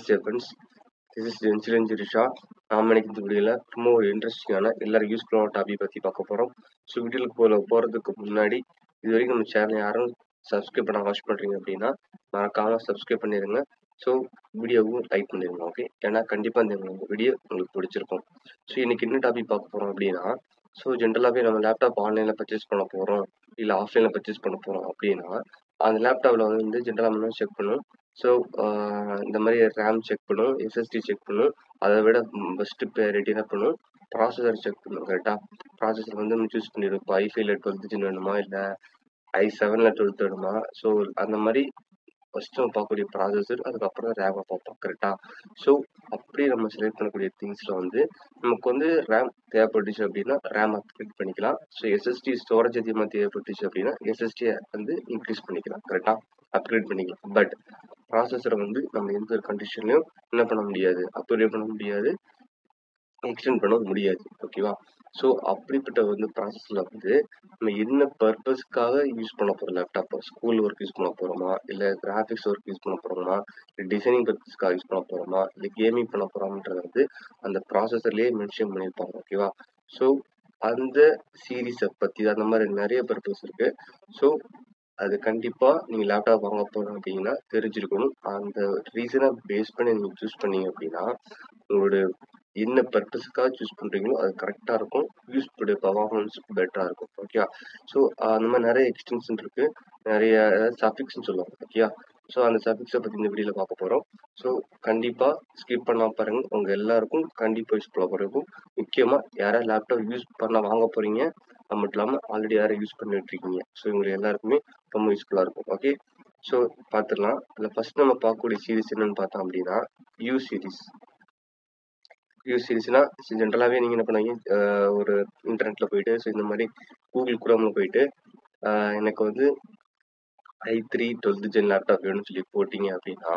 dear friends, this is Insurance Risha. நாம் இன்னைக்கு இந்த வீடியோல ரொம்ப ஒரு இன்ட்ரெஸ்டிங்கான எல்லாரும் யூஸ்ஃபுல்லான டாபிக் பற்றி பார்க்க போகிறோம். ஸோ வீடியோக்கு போகிறதுக்கு முன்னாடி இது வரைக்கும் நம்ம சேனல் யாரும் சப்ஸ்கிரைப் பண்ண வாட்ச் பண்ணுறீங்க அப்படின்னா மறக்காமல் சப்ஸ்கிரைப் பண்ணிடுங்க. ஸோ வீடியோவும் லைக் பண்ணிடுங்க. ஓகே, ஏன்னா கண்டிப்பாக இந்த வீடியோ உங்களுக்கு பிடிச்சிருக்கும். ஸோ இன்னைக்கு என்ன டாபிக் பார்க்க போகிறோம் அப்படின்னா, ஸோ ஜென்ரலாகவே நம்ம லேப்டாப் ஆன்லைனில் பர்ச்சேஸ் பண்ண போகிறோம் இல்லை ஆஃப்லைனில் பர்ச்சேஸ் பண்ண போகிறோம் அப்படின்னா அந்த லேப்டாப்பில் வந்து ஜென்ரலாக நம்ம செக் பண்ணணும். ஸோ இந்த மாதிரி ரேம் செக் பண்ணும், எஸ்எஸ்டி செக் பண்ணும். அதை விட ஃபஸ்ட்டு ப்ரையாரிட்டி என்ன பண்ணும், ப்ராசஸர் செக் பண்ணும். கரெக்டாக ப்ராசஸர் வந்து நம்ம சூஸ் பண்ணிடும். இப்போ i5ல 12 ஜென் வேணுமா இல்லை i7ல 12 வேணுமா. ஸோ அந்த மாதிரி ஃபஸ்ட்டு நம்ம பார்க்கக்கூடிய ப்ராசஸர், அதுக்கப்புறம் ரேமை பார்ப்போம். கரெக்டாக ஸோ அப்படியே நம்ம செலக்ட் பண்ணக்கூடிய திங்ஸில் வந்து நமக்கு வந்து ரேம் தேவைப்பட்டுச்சு அப்படின்னா ரேம் அப்கிரேட் பண்ணிக்கலாம். ஸோ எஸ்எஸ்டி ஸ்டோரேஜ் அதிகமாக தேவைப்பட்டுச்சு அப்படின்னா எஸ்எஸ்டியை வந்து இன்க்ரீஸ் பண்ணிக்கலாம். கரெக்டாக அப்கிரேட் பண்ணிக்கலாம். பட் ப்ராசஸரை வந்து நம்ம எந்த ஒரு கண்டிஷன்லையும் என்ன பண்ண முடியாது, அப்கிரேட் பண்ண முடியாது, எக்ஸ்டெண்ட் பண்ண முடியாது. ஓகேவா. ஸோ அப்படிப்பட்ட வந்து ப்ராசஸில் வந்து நம்ம என்ன பர்பஸ்க்காக யூஸ் பண்ண போகிறோம் லேப்டாப்பை, ஸ்கூல் ஒர்க் யூஸ் பண்ண போகிறோமா, இல்லை கிராஃபிக்ஸ் ஒர்க் யூஸ் பண்ண போகிறோமா, இல்லை டிசைனிங் பர்பஸ்க்காக யூஸ் பண்ண போகிறோமா, இல்லை கேமிங் பண்ண போகிறோம்ன்றத வந்து அந்த ப்ராசஸர்லேயே மென்ஷன் பண்ணியிருப்பாங்க. ஓகேவா. ஸோ அந்த சீரீஸை பற்றி அந்த மாதிரி நிறைய பர்பஸ் இருக்குது. ஸோ அது கண்டிப்பாக நீங்கள் லேப்டாப் வாங்க போகிறோம் அப்படின்னா தெரிஞ்சிருக்கணும். அந்த ரீசனை பேஸ் பண்ணி நீங்கள் சூஸ் பண்ணீங்க அப்படின்னா உங்களோட என்ன பர்பஸுக்காக சூஸ் பண்ணுறீங்களோ அது கரெக்டாக இருக்கும், யூஸ் பண்ண பர்ஃபார்மன்ஸ் பெட்டராக இருக்கும். ஓகேவா. ஸோ அந்த மாதிரி நிறைய எக்ஸ்டென்ஷன் இருக்குது, நிறைய சஃபிக்ஸ்ன்னு சொல்லுவாங்க. ஓகேவா. ஸோ அந்த சஃபிக்ஸை பற்றி இந்த வீடியோவில் பார்க்க போகிறோம். ஸோ கண்டிப்பாக ஸ்கிப் பண்ணால் பாருங்கள், உங்கள் எல்லாருக்கும் கண்டிப்பாக யூஸ் பண்ண போகிறக்கும். முக்கியமாக யாராவது லேப்டாப் யூஸ் பண்ண வாங்க போகிறீங்க, அது மட்டும் இல்லாமல் ஆல்ரெடி யாரும் யூஸ் பண்ணிட்டு இருக்கீங்க, ஸோ இவங்களுக்கு எல்லாருக்குமே ரொம்ப யூஸ்ஃபுல்லாக இருக்கும். ஓகே, ஸோ பார்த்துடலாம். அதில் ஃபஸ்ட் நம்ம பார்க்கக்கூடிய சீரிஸ் என்னென்னு பார்த்தோம் அப்படின்னா யூ சீரிஸ். யூ சீரிஸ்னா ஜென்ரலாகவே நீங்கள் என்ன பண்ணுவீங்க, ஒரு இன்டர்நெட்டில் போயிட்டு ஸோ இந்த மாதிரி கூகுள் குரோமில் போயிட்டு எனக்கு வந்து i3 12 ஜென் லேப்டாப் வேணும்னு சொல்லி போட்டிங்க அப்படின்னா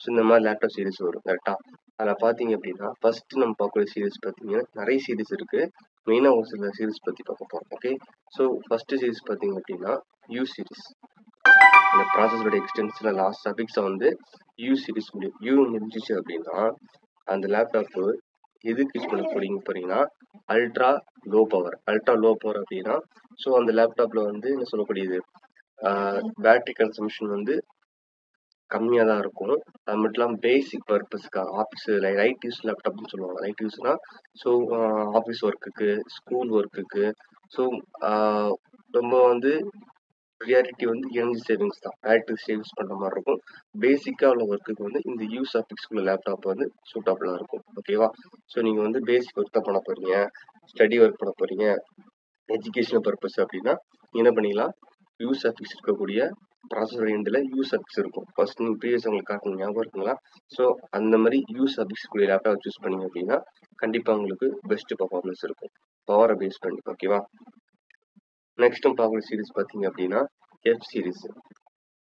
ஸோ இந்த மாதிரி லேப்டாப் சீரிஸ் வரும். கரெக்டாக அதில் பார்த்தீங்க அப்படின்னா ஃபஸ்ட்டு நம்ம பார்க்கக்கூடிய சீரிஸ் பார்த்தீங்கன்னா நிறைய சீரிஸ் இருக்குது. மெயினாக ஒரு சில சீரிஸ் பற்றி பார்க்க போகிறோம். ஓகே, ஸோ ஃபஸ்ட்டு சீரிஸ் பார்த்தீங்க அப்படின்னா யூ சீரிஸ். இந்த ப்ராசஸோட எக்ஸ்டென்ஷனில் லாஸ்ட் சஃபிக்ஸை வந்து யூ சீரிஸ் முடியும். யூ முடிஞ்சிச்சு அப்படின்னா அந்த லேப்டாப்பு எதுக்கு யூஸ் பண்ண போறீங்கன்னா ultra low power. Ultra low power அப்படின்னா ஸோ அந்த லேப்டாப்பில் வந்து என்ன சொல்லக்கூடியது, பேட்டரி கன்சம்ஷன் வந்து கம்மியாக தான் இருக்கும். அது மட்டும் இல்லாமல் பேசிக் பர்பஸ்க்காக ஆஃபீஸ் லைட் யூஸ் லேப்டாப்னு சொல்லுவாங்க. லைட் யூஸ்னால் ஸோ ஆஃபீஸ் ஒர்க்குக்கு, ஸ்கூல் ஒர்க்குக்கு, ஸோ ரொம்ப வந்து ப்ரியாரிட்டி வந்து எனர்ஜி சேவிங்ஸ் தான், பேட்டரி சேவிங்ஸ் பண்ணுற மாதிரி இருக்கும். பேசிக்காக உள்ள ஒர்க்குக்கு வந்து இந்த யூ சஃபிக்ஸ்குள்ள லேப்டாப் வந்து சூட்டபுளாக இருக்கும். ஓகேவா. ஸோ நீங்கள் வந்து பேசிக் ஒர்க் தான் பண்ண போகிறீங்க, ஸ்டடி ஒர்க் பண்ண போகிறீங்க, எஜுகேஷனல் பர்பஸ் அப்படின்னா என்ன பண்ணிக்கலாம், யூ சஃபிக்ஸ் இருக்கக்கூடிய ப்ராசஸர் எண்டில் யூ சஃபிக்ஸ் இருக்கும். ஃபர்ஸ்ட் நீங்கள் ப்ரீவியஸ் உங்களுக்கு காட்டணும், ஞாபகம் இருக்குங்களா. ஸோ அந்த மாதிரி யூ சஃபிக்ஸ் கூடிய லேப்டாப் சூஸ் பண்ணிங்க அப்படின்னா கண்டிப்பாக உங்களுக்கு பெஸ்ட் பர்ஃபார்மன்ஸ் இருக்கும், பவரை பேஸ் பண்ணி. ஓகேவா. நெக்ஸ்ட் பார்க்கக்கூடிய சீரிஸ் பார்த்தீங்க அப்படின்னா எஃப் சீரிஸ்.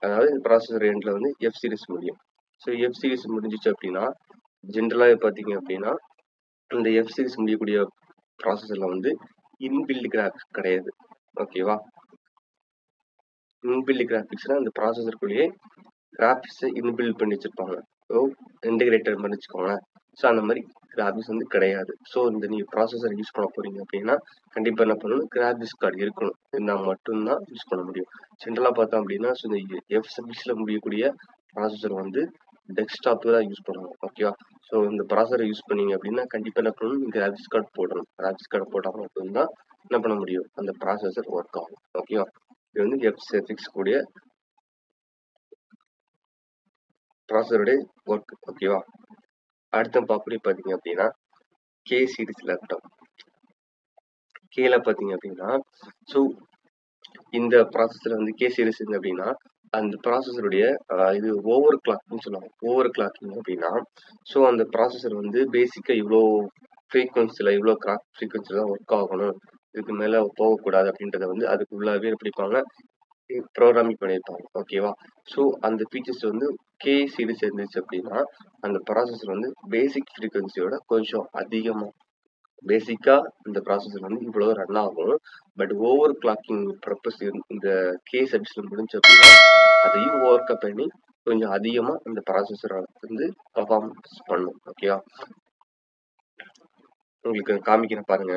அதாவது ப்ராசஸர் எண்டில் வந்து எஃப் சீரிஸ் முடியும். ஸோ எஃப் சீரிஸ் முடிஞ்சிச்சு அப்படின்னா ஜென்ரலாக பார்த்தீங்க அப்படின்னா இந்த எஃப் சீரிஸ் முடியக்கூடிய ப்ராசஸரில் வந்து இன்பில்ட் கிராஃபிக்ஸ் கிடையாது. ஓகேவா. இன்பில்ட் கிராஃபிக்ஸ்னால் இந்த ப்ராசஸருக்குள்ளேயே கிராஃபிக்ஸை இன்பில்ட் பண்ணி வச்சுருப்பாங்க. ஸோ இன்டிகிரேட்டர் பண்ணி வச்சுக்கோங்களேன். ஸோ அந்த மாதிரி கிராஃபிக்ஸ் வந்து கிடையாது. ஸோ இந்த நீங்கள் ப்ராசஸர் யூஸ் பண்ண போகிறீங்க அப்படின்னா கண்டிப்பாக என்ன பண்ணணும், கிராஃபிக்ஸ் கார்டு இருக்கணும். இருந்தால் மட்டும்தான் யூஸ் பண்ண முடியும். ஜென்ரலாக பார்த்தோம் அப்படின்னா ஸோ இந்த எஃப் சர்வீஸில் முடியக்கூடிய ப்ராசஸர் வந்து டெஸ்க்டாப்பு தான் யூஸ் பண்ணுவாங்க. ஓகேவா. ஸோ இந்த ப்ராசஸரை யூஸ் பண்ணீங்க அப்படின்னா கண்டிப்பாக என்ன பண்ணணும், கிராஃபிக்ஸ் கார்டு போடணும். கிராஃபிக்ஸ் கார்டு போட்டால் மட்டும்தான் என்ன பண்ண முடியும், அந்த ப்ராசஸர் ஒர்க் ஆகும். ஓகேவா. இது வந்து எஃப் சர்வீஸ் கூடிய ப்ராசஸருடைய ஒர்க். ஓகேவா. அடுத்த பார்க்கக்கூடிய பார்த்தீங்க அப்படின்னா கே சீரிஸ் லேப்டாப். கேல பார்த்தீங்க அப்படின்னா ஸோ இந்த ப்ராசஸில் வந்து கே சீரிஸ் இருந்து அப்படின்னா அந்த ப்ராசஸருடைய இது ஓவர் கிளாக்னு சொல்லுவாங்க. ஓவர் கிளாக்கிங் அப்படின்னா ஸோ அந்த ப்ராசஸர் வந்து பேசிக்காக இவ்வளோ ஃப்ரீக்வன்சியில் இவ்வளோ கிளாக் ஃப்ரீக்வன்சியில் தான் ஒர்க் ஆகணும், இதுக்கு மேலே போகக்கூடாது அப்படின்றத வந்து அதுக்கு உள்ளாவே பிடிப்பாங்க, ப்ரோக்ராமிங் பண்ணியிருப்பாங்க. ஓகேவா. ஸோ அந்த ஃபீச்சர்ஸ் வந்து கே சீரிஸ் இருந்துச்சு அப்படின்னா அந்த ப்ராசஸர் வந்து பேசிக் ஃப்ரீக்வன்சியோட கொஞ்சம் அதிகமாக, பேசிக்காக இந்த ப்ராசஸர் வந்து இவ்வளோ ரன் ஆகும். பட் ஓவர் கிளாக்கிங் பர்பஸ் இந்த கே சர்வீஸில் முடிஞ்சு அப்படின்னா அதையும் ஓவர் கப் பண்ணி கொஞ்சம் அதிகமாக இந்த ப்ராசஸரை வந்து பர்ஃபார்மன்ஸ் பண்ணும். ஓகேவா? உங்களுக்கு காமிக்கிறேன் பாருங்க.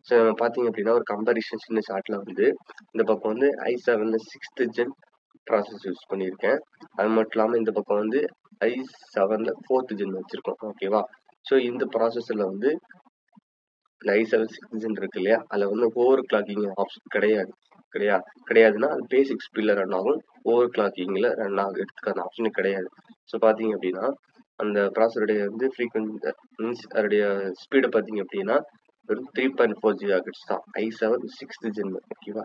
ஸோ பார்த்தீங்க அப்படின்னா ஒரு கம்பேரிஷன் சின்ன சார்ட்டில் வந்து இந்த பக்கம் வந்து i7 6th gen process use பண்ணியிருக்கேன். அது மட்டும் இல்லாமல் இந்த பக்கம் வந்து i7 4th ஜென் வச்சுருக்கோம். ஓகேவா? ஸோ இந்த ப்ராசஸரில் வந்து இந்த i7 6th ஜென் இருக்கு இல்லையா, அதில் வந்து ஓவர் கிளாக்கிங் ஆப்ஷன் கிடையாதுன்னா அது பேசிக் ஸ்பீடில் ரன் ஆகும். ஓவர் கிளாக்கிங்கில் ரன் ஆகிறதுக்கு அந்த ஆப்ஷனே கிடையாது. ஸோ பார்த்தீங்க அப்படின்னா அந்த ப்ராசஸருடைய வந்து ஃப்ரீக்வன்சி மீன்ஸ் அதோடைய ஸ்பீடை பார்த்தீங்க அப்படின்னா வெறும் 3.4 GHz தான் i7 6th ஜென். ஓகேவா?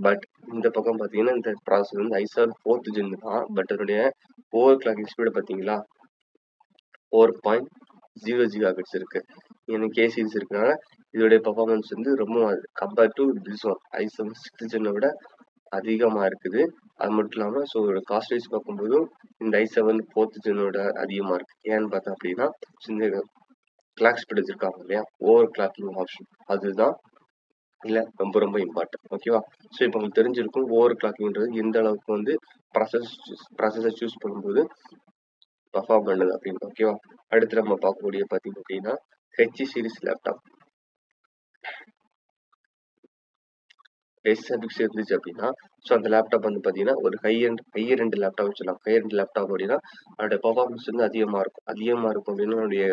பட் இந்த பக்கம் பார்த்தீங்கன்னா இந்த ப்ராசஸர் வந்து i7 4th ஜென் தான். பட் அதோடைய ஓவர் கிளாக்கிங் ஸ்பீடை பார்த்தீங்களா 4.0 GHz இருக்கு. எனக்கு கே சீரிஸ் இருக்கனால இதோடைய பர்ஃபார்மன்ஸ் வந்து ரொம்ப compared to this one i7 6th ஜென்னை விட அதிகமாக இருக்குது. அது மட்டும் இல்லாமல் ஸோ காஸ்ட் வைஸ் பார்க்கும்போதும் இந்த i7 4th ஜென்னோட அதிகமாக இருக்குது. ஏன்னு பார்த்தா அப்படின்னா இந்த கிளாக் ஸ்பீட் வச்சிருக்காங்க இல்லையா, ஓவர் கிளாக்கிங் ஆப்ஷன் அதுதான் இல்லை ரொம்ப ரொம்ப இம்பார்ட்டன்ட். ஓகேவா? ஸோ இப்போ உங்களுக்கு தெரிஞ்சிருக்கும் ஓவர் கிளாக்கிங்கிறது எந்த அளவுக்கு வந்து ப்ராசஸர் சூஸ் பண்ணும்போது பர்ஃபார்ம் பண்ணுது அப்படின்னு. ஓகேவா? அடுத்து நம்ம பார்க்கக்கூடிய பார்த்தீங்க அப்படின்னா ஹெச் சீரிஸ் லேப்டாப் S6 இருந்துச்சு அப்படின்னா ஸோ அந்த லேப்டாப் வந்து பார்த்தீங்கன்னா ஒரு ஹையர் எண்ட் லேப்டாப் சொல்லலாம். ஹையர் எண்ட் லேப்டாப் அப்படின்னா அதோட பர்ஃபார்மன்ஸ் வந்து அதிகமாக இருக்கும் அப்படின்னு அதனுடைய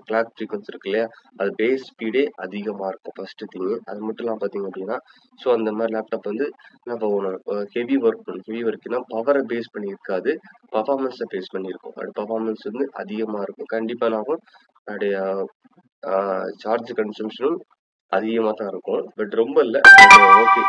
கிளாக் ஃப்ரீக்வன்சி இருக்கு இல்லையா, அது பேஸ் ஸ்பீடே அதிகமாக இருக்கும் ஃபர்ஸ்ட் திங்கு. அது மட்டும் இல்லாமல் பார்த்தீங்க அப்படின்னா ஸோ அந்த மாதிரி லேப்டாப் வந்து என்ன பண்ணணும், ஹெவி ஒர்க்னா பவரை பேஸ் பண்ணியிருக்காது, பர்ஃபார்மன்ஸை பேஸ் பண்ணியிருக்கும். அதோட பர்ஃபார்மன்ஸ் வந்து அதிகமாக இருக்கும். கண்டிப்பாக நாகும் அதோடைய சார்ஜ் கன்சம்ஷனும் அதிகமாக தான் இருக்கும். பட் ரொம்ப இல்லை, ஓகே,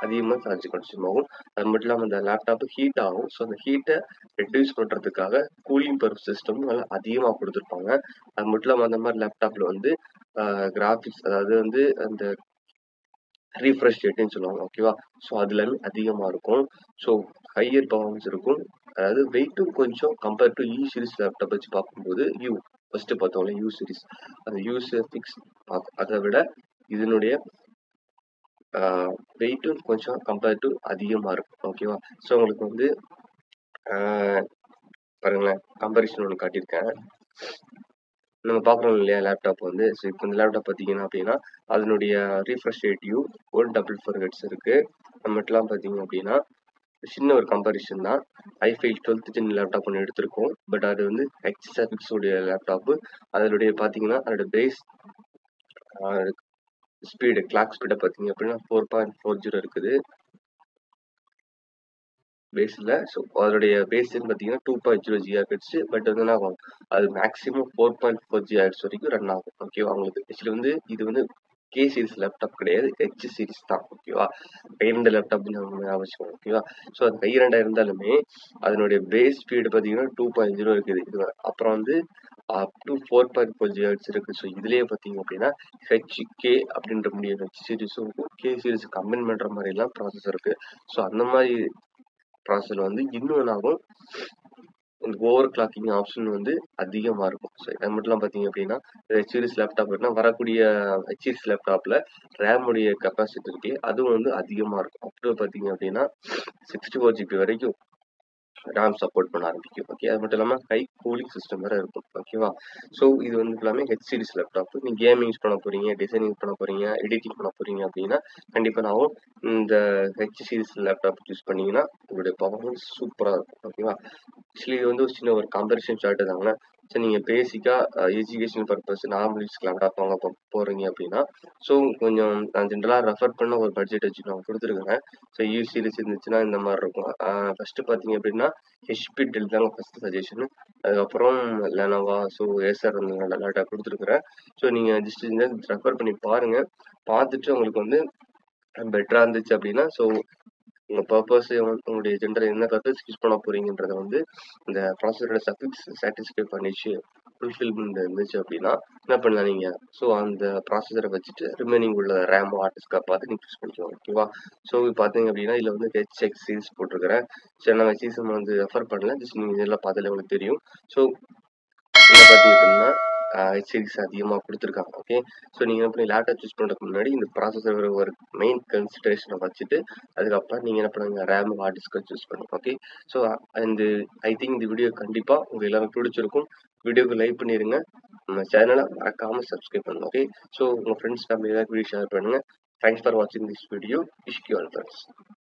அதிகமாக சார்ஜ் கன்சியூம் ஆகும். அது மட்டும் இல்லாமல் அந்த லேப்டாப்பு ஹீட் ஆகும். ஸோ அந்த ஹீட்டை ரெடியூஸ் பண்ணுறதுக்காக கூலிங் பவர் சிஸ்டமும் நல்லா அதிகமாக கொடுத்துருப்பாங்க. அது மட்டும் இல்லாமல் அந்த மாதிரி லேப்டாப்பில் வந்து கிராஃபிக்ஸ் அதாவது வந்து அந்த ரீஃப்ரெஷ் ரேட்டுன்னு சொல்லுவாங்க. ஓகேவா? ஸோ அது எல்லாமே அதிகமாக இருக்கும். ஸோ ஹையர் பர்ஃபார்மன்ஸ் இருக்கும். அதாவது வெயிட்டும் கொஞ்சம் compared to you series laptop வச்சு பார்க்கும்போது ஃபர்ஸ்ட் பார்த்தோம்ல யூ சீரிஸ், அந்த யூ6 அதை விட இதனுடைய வெயிட்டும் கொஞ்சம் கம்பேர்ட் டு அதிகமாக இருக்கும். ஓகேவா? ஸோ உங்களுக்கு வந்து பாருங்களேன், கம்பேரிஷன் ஒன்று காட்டியிருக்கேன். நம்ம பார்க்குறோம் இல்லையா லேப்டாப் வந்து. ஸோ இப்போ இந்த லேப்டாப் பார்த்தீங்கன்னா அப்படின்னா அதனுடைய ரீஃப்ரெஷ் ரேட்டையும் 144 Hz இருக்குது. அது மட்டும் பார்த்தீங்க அப்படின்னா சின்ன ஒரு கம்பேரிஷன் தான். i5 12th ஜென் லேப்டாப் ஒன்று எடுத்திருக்கோம். பட் அது வந்து H6 உடைய லேப்டாப்பு. அதனுடைய பார்த்தீங்கன்னா அதோட பேஸ் ஸ்பீடு கிளாக் ஸ்பீடை பார்த்தீங்க அப்படின்னா 4.40 இருக்குது பேஸில். ஸோ அதோடைய பேஸ்ன்னு பார்த்தீங்கன்னா 2.0 GHz. பட் வந்து என்ன ஆகும், அது மேக்ஸிமம் 4.4 GHz வரைக்கும் ரன் ஆகும். ஓகேவா? உங்களுக்கு ஆக்சுவலி வந்து இது வந்து கே சீரிஸ் லேப்டாப் கிடையாது, ஹெச் சீரிஸ் தான். ஓகேவா? ஹையர் லேப்டாப் அவசியம். ஓகேவா? ஸோ அது ஹையர் இருந்தாலுமே அதனுடைய பேஸ் ஸ்பீடு பார்த்தீங்கன்னா 2.0 இருக்குது. இது அப்புறம் வந்து அப் டு 4.4 GHz இருக்குது. ஸோ இதுலேயே பார்த்தீங்க அப்படின்னா ஹெச்கே அப்படின்ற முடியும் ஹெச் சீரிஸும் இருக்கும், கே சீரிஸ் கம்பைன் பண்ணுற மாதிரிலாம் ப்ராசஸ் இருக்குது. ஸோ அந்த மாதிரி ப்ராசஸர் வந்து இன்னும் என்னாகும், இந்த ஓவர் கிளாக்கிங் ஆப்ஷன் வந்து அதிகமாக இருக்கும். ஸோ அது மட்டும் பார்த்தீங்க அப்படின்னா ஹெச் சீரிஸ் லேப்டாப் வரக்கூடிய ஹெச் சீரிஸ் லேப்டாப்பில் ரேமுடைய கெப்பாசிட்டி இருக்கு, அதுவும் வந்து அதிகமாக இருக்கும். அப்புறம் பார்த்தீங்க அப்படின்னா 64 GB வரைக்கும் ரேம் சப்போர்ட் பண்ண ஆரம்பிக்கும். ஓகே, அது மட்டும் இல்லாமல் ஹை கூலிங் சிஸ்டம் வேறு இருக்கும். ஓகேவா? ஸோ இது வந்து எல்லாமே ஹெச் சீரிஸ் லேப்டாப். நீங்கள் கேமிங் யூஸ் பண்ண போகிறீங்க, டிசைனிங் பண்ண போகிறீங்க, எடிட்டிங் பண்ண போகிறீங்க அப்படின்னா கண்டிப்பாக நான் இந்த ஹெச் சீரிஸ் லேப்டாப் யூஸ் பண்ணிங்கன்னா உங்களுடைய பர்ஃபார்மன்ஸ் சூப்பராக இருக்கும். ஓகேவா? ஆக்சுவலி இது வந்து ஒரு சின்ன ஒரு கம்பேரிஷன் சார்ட்டு தாங்க. ஸோ நீங்கள் பேசிக்காக education purpose normal use laptop வாங்க போகிறீங்க அப்படின்னா ஸோ கொஞ்சம் நான் ஜென்ரலாக ரெஃபர் பண்ண ஒரு பட்ஜெட் வச்சு நான் கொடுத்துருக்கேன். ஸோ யூ சீரிஸ் இருந்துச்சுன்னா இந்த மாதிரி இருக்கும். ஃபஸ்ட்டு பார்த்தீங்க அப்படின்னா ஹெச்பி டெல் தாங்க ஃபஸ்ட்டு சஜஷன். அதுக்கப்புறம் லெனோவா, ஸோ ஏசர் அந்த லேப்டாப் கொடுத்துருக்குறேன். ஸோ நீங்கள் ஜஸ்ட் ரெஃபர் பண்ணி பாருங்கள். பார்த்துட்டு உங்களுக்கு வந்து பெட்டராக இருந்துச்சு அப்படின்னா ஸோ உங்கள் பர்பஸ் உங்களுடைய ஜென்ரல் என்ன பர்பஸ் யூஸ் பண்ண போகிறீங்கன்றதை வந்து இந்த ப்ராசஸரோட சஃபிக்ஸ் சாட்டிஸ்ஃபை பண்ணிச்சு ஃபுல்ஃபில்மெண்ட் இருந்துச்சு அப்படின்னா என்ன பண்ணலாம் நீங்கள், ஸோ அந்த ப்ராசஸரை வச்சுட்டு ரிமைனிங் உள்ள ரேம் ஹார்டிஸ்காக பார்த்து நீங்கள் யூஸ் பண்ணிக்கலாம். ஓகேவா? ஸோ பார்த்தீங்க அப்படின்னா இதில் வந்து ஹெச்எக்ஸ் சீரிஸ் போட்டிருக்கிறேன். சரி, நான் சீசன் வந்து ரெஃபர் பண்ணல, ஜஸ்ட் நீங்கள் இதெல்லாம் பார்த்தாலே உங்களுக்கு தெரியும். ஸோ இதில் பார்த்தீங்க அப்படின்னா ஹெச்டிஸ் அதிகமாக கொடுத்துருக்காங்க. ஓகே, ஸோ நீங்கள் என்ன பண்ணி லேப்டாப் சூஸ் பண்ணுறதுக்கு முன்னாடி இந்த ப்ராசஸர் ஒரு மெயின் கன்சிடரேஷனை வச்சுட்டு அதுக்கப்புறம் நீங்கள் என்ன பண்ணுங்க ரேம் ஹார்ட் டிஸ்கை சூஸ் பண்ணுங்க. ஓகே, ஸோ இந்த ஐ திங்க் இந்த வீடியோ கண்டிப்பாக உங்களுக்கு எல்லாமே பிடிச்சிருக்கும். வீடியோக்கு லைக் பண்ணிடுங்க, நம்ம சேனலை மறக்காமல் சப்ஸ்கிரைப் பண்ணுங்க. ஓகே, ஸோ உங்கள் ஃப்ரெண்ட்ஸ் ஃபேமிலி ஏதாவது வீடியோ ஷேர் பண்ணுங்கள். தேங்க்ஸ் ஃபார் வாட்சிங் this video. Wish you all friends.